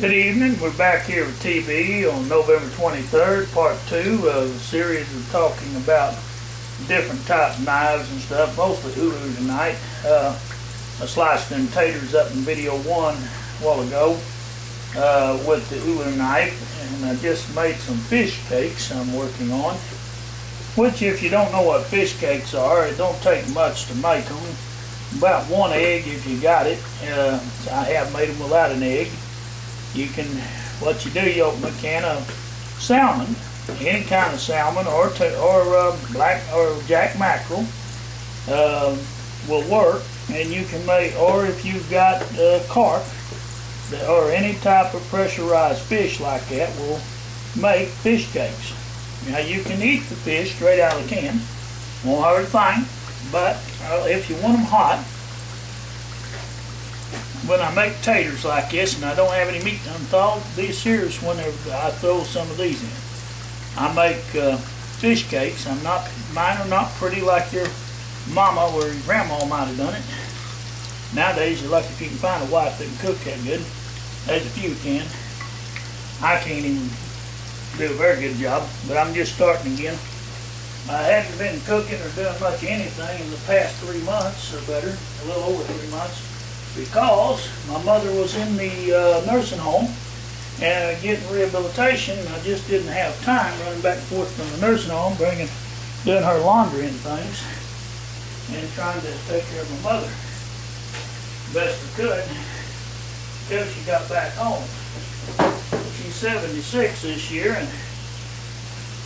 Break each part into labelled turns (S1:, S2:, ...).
S1: Good evening. We're back here with TV on November 23rd, part 2 of a series of talking about different type of knives and stuff, mostly hulu tonight. I sliced them taters up in video 1 a while ago with the hulu knife, and I just made some fish cakes I'm working on, which if you don't know what fish cakes are, it don't take much to make them. About 1 egg if you got it. I have made them without an egg. You can, what you do, you open a can of salmon, any kind of salmon, or black or jack mackerel will work, and you can make, or if you've got carp or any type of pressurized fish like that, will make fish cakes. Now you can eat the fish straight out of the can, won't hurt a thing, but if you want them hot, when I make taters like this and I don't have any meat unthawed, be serious whenever I throw some of these in. I make fish cakes. Mine are not pretty like your mama or your grandma might have done it. Nowadays you're lucky if you can find a wife that can cook that good. There's a few can. I can't even do a very good job, but I'm just starting again. I haven't been cooking or doing much of anything in the past 3 months or better, a little over 3 months. Because my mother was in the nursing home and getting rehabilitation, and I just didn't have time running back and forth from the nursing home, doing her laundry and things, and trying to take care of my mother best I could until she got back home. She's 76 this year and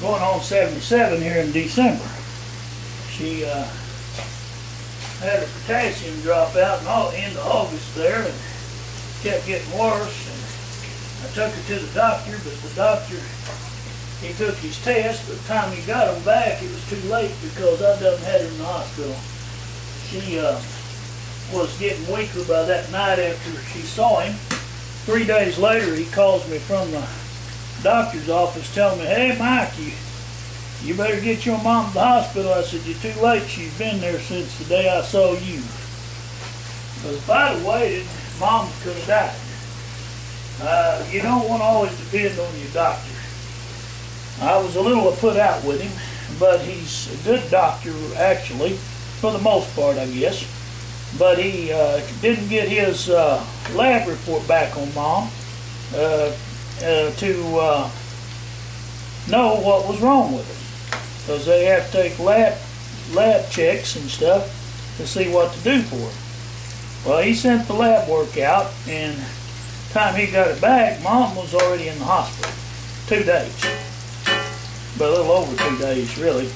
S1: going on 77 here in December. She had her potassium drop out in into August there, and kept getting worse. And I took her to the doctor, but the doctor, he took his test. By the time he got him back, it was too late because I done had her in the hospital. She was getting weaker by that night after she saw him. 3 days later, he calls me from the doctor's office telling me, "Hey, Mike, you better get your mom to the hospital." I said, "You're too late. She's been there since the day I saw you." Because if I'd have waited, Mom could have died. You don't want to always depend on your doctor. I was a little put out with him, but he's a good doctor, actually, for the most part, I guess. But he didn't get his lab report back on Mom to know what was wrong with her. Because they have to take lab checks and stuff to see what to do for it. Well, he sent the lab work out, and the time he got it back, Mom was already in the hospital. 2 days. But a little over 2 days, really.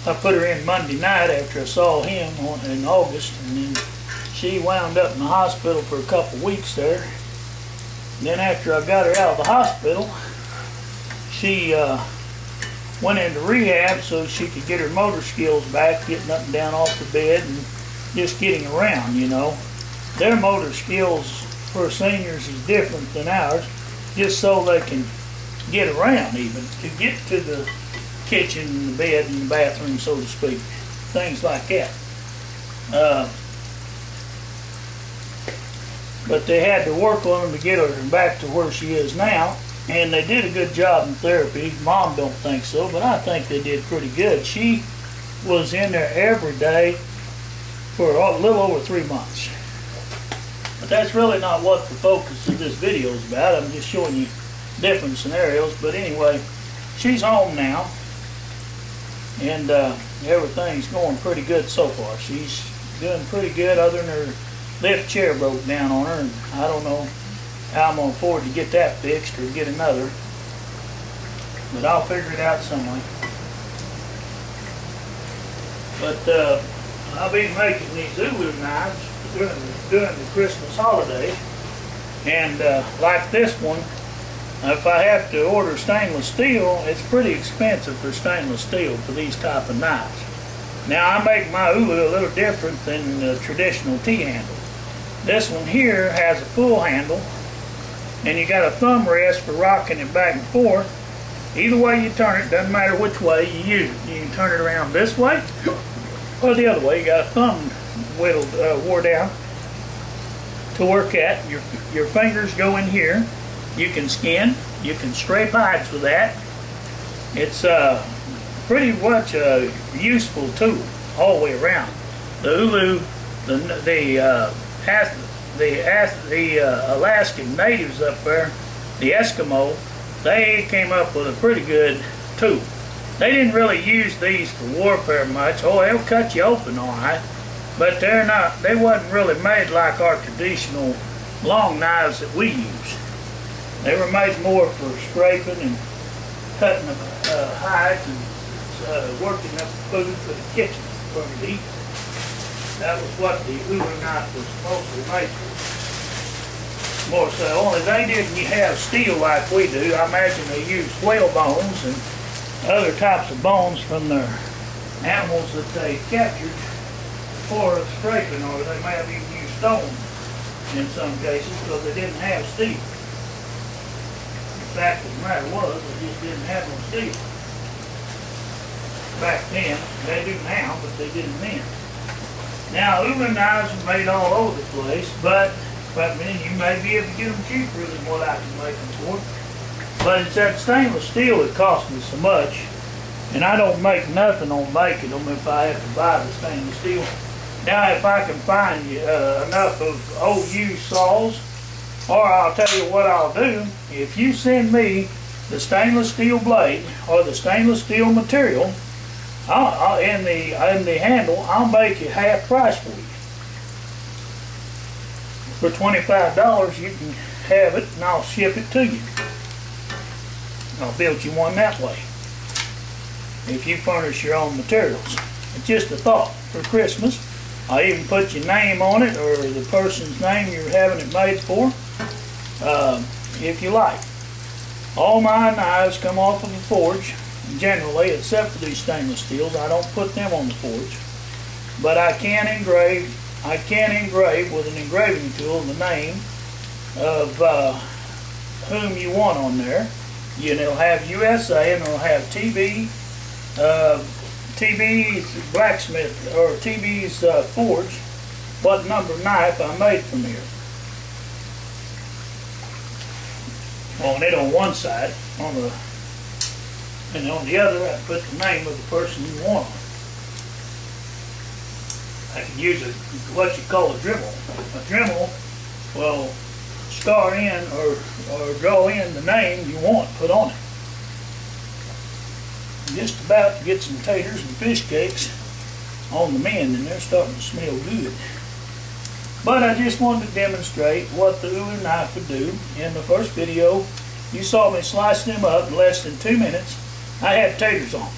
S1: I put her in Monday night after I saw him in August, and then she wound up in the hospital for a couple weeks there. And then after I got her out of the hospital, she went into rehab so she could get her motor skills back, getting up and down off the bed and just getting around, you know. Their motor skills for seniors is different than ours, just so they can get around even, to get to the kitchen and the bed and the bathroom, so to speak. Things like that. But they had to work on them to get her back to where she is now. And they did a good job in therapy. Mom don't think so, but I think they did pretty good. She was in there every day for a little over 3 months. But that's really not what the focus of this video is about. I'm just showing you different scenarios. But anyway, she's home now, and everything's going pretty good so far. She's doing pretty good, other than her lift chair broke down on her, and I don't know how I'm going to afford to get that fixed or get another. But I'll figure it out some way. But I'll be making these Zulu knives during the Christmas holiday. And like this one, if I have to order stainless steel, it's pretty expensive for stainless steel for these type of knives. Now I make my Ulu a little different than the traditional T-handle. This one here has a full handle, and you got a thumb rest for rocking it back and forth. Either way you turn it, doesn't matter which way you use it. You can turn it around this way or the other way. You got a thumb wore down to work at. Your fingers go in here. You can skin. You can scrape hides with that. It's pretty much a useful tool all the way around. The Ulu, the Alaskan natives up there, the Eskimo, they came up with a pretty good tool. They didn't really use these for warfare much. Oh, they'll cut you open all right, but they wasn't really made like our traditional long knives that we use. They were made more for scraping and cutting the hides and working up food for the kitchen for them to eat. That was what the Ulu knife was mostly made for. More so, only they didn't have steel like we do. I imagine they used whale bones and other types of bones from their animals that they captured for scraping, or they may have even used stone in some cases because they didn't have steel. The fact of the matter was, they just didn't have no steel. Back then, they do now, but they didn't then. Now, Ulu knives are made all over the place, but you may be able to get them cheaper than what I can make them for. But it's that stainless steel that costs me so much, and I don't make nothing on making them if I have to buy the stainless steel. Now, if I can find enough of old used saws, or I'll tell you what I'll do, if you send me the stainless steel blade or the stainless steel material, in the handle, I'll make it half price for you. For $25, you can have it, and I'll ship it to you. I'll build you one that way, if you furnish your own materials. It's just a thought for Christmas. I'll even put your name on it, or the person's name you're having it made for, if you like. All my knives come off of a forge, generally, except for these stainless steels. I don't put them on the forge. But I can engrave with an engraving tool the name of whom you want on there. It'll have USA, and it'll have TB's blacksmith, or TB's forge, what number knife I made from here. On it on one side, and on the other I put the name of the person you want on. I can use what you call a Dremel. A Dremel will scar in or draw in the name you want put on it. I'm just about to get some taters and fish cakes on the mend, and they're starting to smell good. But I just wanted to demonstrate what the Ulu knife would do. In the first video, you saw me slice them up in less than 2 minutes. I had taters on,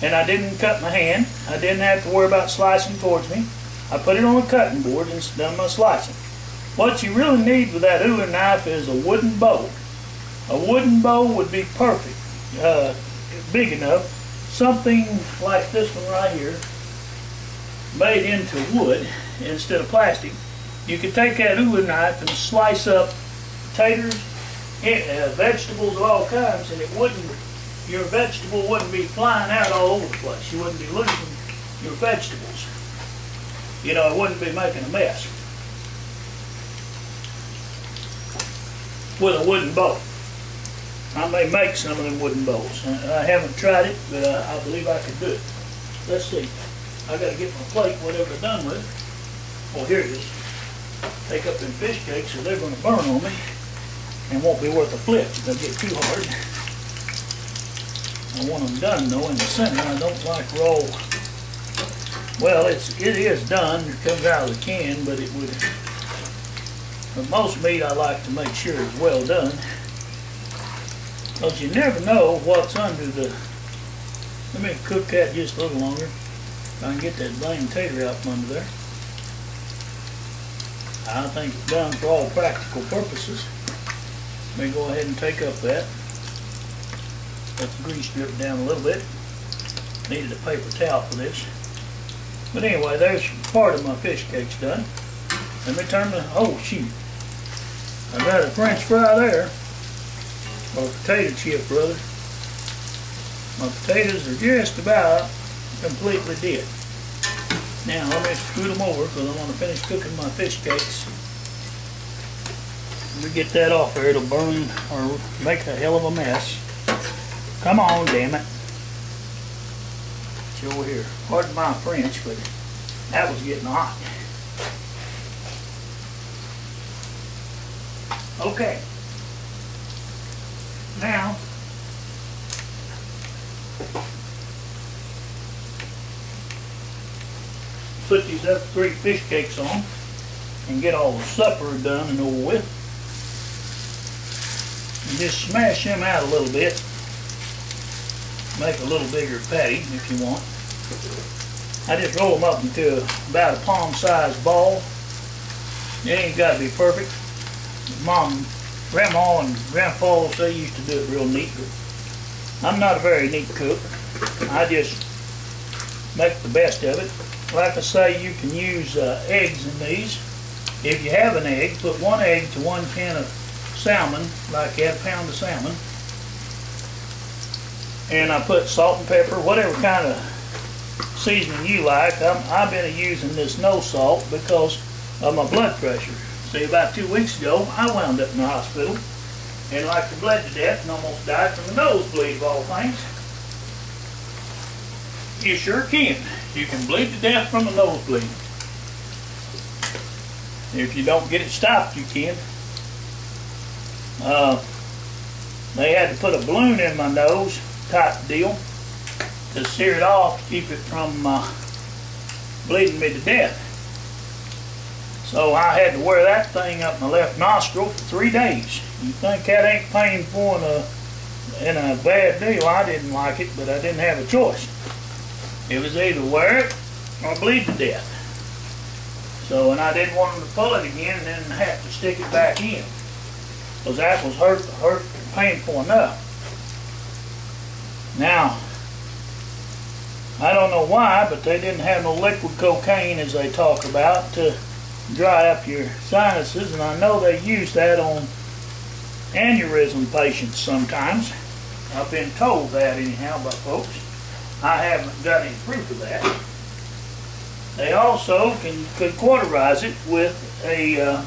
S1: and I didn't cut my hand. I didn't have to worry about slicing towards me. I put it on a cutting board and done my slicing. What you really need with that Ulu knife is a wooden bowl. A wooden bowl would be perfect, big enough. Something like this one right here, made into wood instead of plastic. You could take that Ulu knife and slice up taters, vegetables of all kinds, and your vegetable wouldn't be flying out all over the place. You wouldn't be losing your vegetables. It wouldn't be making a mess with a wooden bowl. I may make some of them wooden bowls. I haven't tried it, but I believe I could do it. Let's see. I got to get my plate, whatever I'm done with. Oh, here it is. Take up them fish cakes, or they're going to burn on me and won't be worth a flip. They'll get too hard. I want them done though in the center. I don't like raw. Well, it is done. It comes out of the can, but it would. For most meat, I like to make sure it's well done, because you never know what's under the. Let me cook that just a little longer. If I can get that blame tater out from under there. I think it's done for all practical purposes. Let me go ahead and take up that. Let the grease drip down a little bit. Needed a paper towel for this. But anyway, there's part of my fish cakes done. Let me turn the, oh shoot. I got a French fry there. Or potato chip, brother. My potatoes are just about completely dead. Now let me scoot them over because I want to finish cooking my fish cakes. We get that off there, it'll burn or make a hell of a mess. Come on, damn it. It's over here. Pardon my French, but that was getting hot. Okay. Now, put these other 3 fish cakes on and get all the supper done and over with. And just smash them out a little bit. Make a little bigger patty if you want. I just roll them up into about a palm-sized ball. It ain't got to be perfect. Mom, Grandma and Grandpa, they used to do it real neat, but I'm not a very neat cook. I just make the best of it. Like I say, you can use eggs in these. If you have an egg, put 1 egg to 1 can of salmon, like you had a pound of salmon. And I put salt and pepper, whatever kind of seasoning you like. I've been using this no salt because of my blood pressure. See, about 2 weeks ago, I wound up in the hospital and like to bled to death and almost died from a nosebleed of all things. You sure can. You can bleed to death from a nosebleed. If you don't get it stopped, you can. They had to put a balloon in my nose, type deal, to sear it off to keep it from bleeding me to death. So I had to wear that thing up my left nostril for 3 days. You think that ain't painful in a bad deal? I didn't like it, but I didn't have a choice. It was either wear it or bleed to death. So, and I didn't want them to pull it again and then have to stick it back in, because that was hurt, painful enough. Now, I don't know why, but they didn't have no liquid cocaine, as they talk about, to dry up your sinuses, and I know they use that on aneurysm patients sometimes. I've been told that anyhow by folks. I haven't got any proof of that. They also could cauterize it with a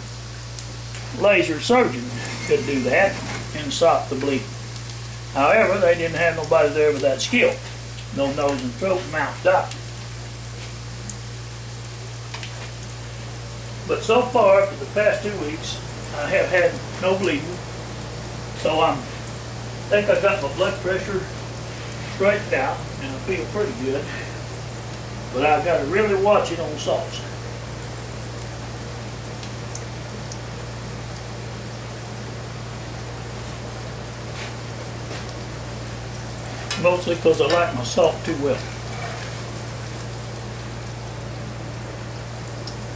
S1: laser surgeon. Could do that and stop the bleeding. However, they didn't have nobody there with that skill. No nose and throat and mouth doctor. But so far, for the past 2 weeks, I have had no bleeding. So I think I got my blood pressure straightened out, and I feel pretty good. But I've got to really watch it on salts. Mostly because I like my salt too well.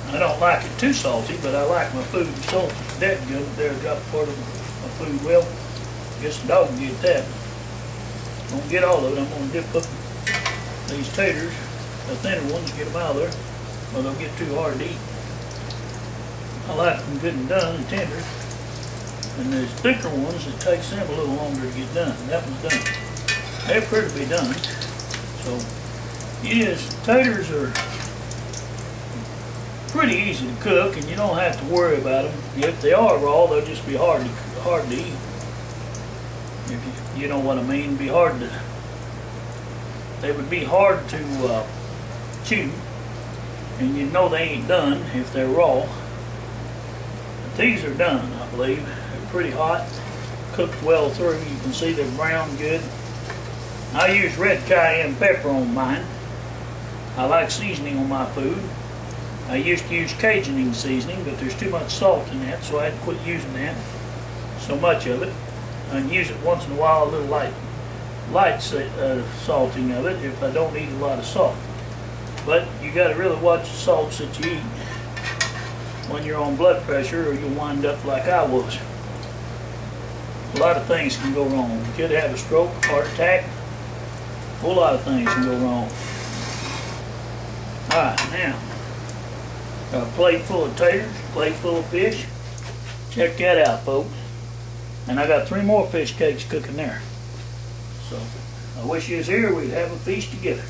S1: I don't like it too salty, but I like my food salty. That good. There, got part of my food well. Guess the dog can get that. Don't get all of it. I'm going to dip up these taters, the thinner ones, get them out of there, or they'll get too hard to eat. I like them good and done and tender. And there's thicker ones that takes them a little longer to get done. That one's done. They appear to be done. So, yes, taters are pretty easy to cook, and you don't have to worry about them. If they are raw, they'll just be hard to eat. If you know what I mean, be hard to. They would be hard to chew, and you know they ain't done if they're raw. But these are done, I believe. They're pretty hot, cooked well through. You can see they're brown good. I use red cayenne pepper on mine. I like seasoning on my food. I used to use Cajun seasoning, but there's too much salt in that, so I had to quit using that. So much of it. I can use it once in a while, a little light salting of it if I don't eat a lot of salt. But you got to really watch the salts that you eat when you're on blood pressure, or you'll wind up like I was. A lot of things can go wrong. You could have a stroke, heart attack. A whole lot of things can go wrong. Alright, now, got a plate full of taters, plate full of fish. Check that out, folks. And I got 3 more fish cakes cooking there. So, I wish you was here, we'd have a feast together.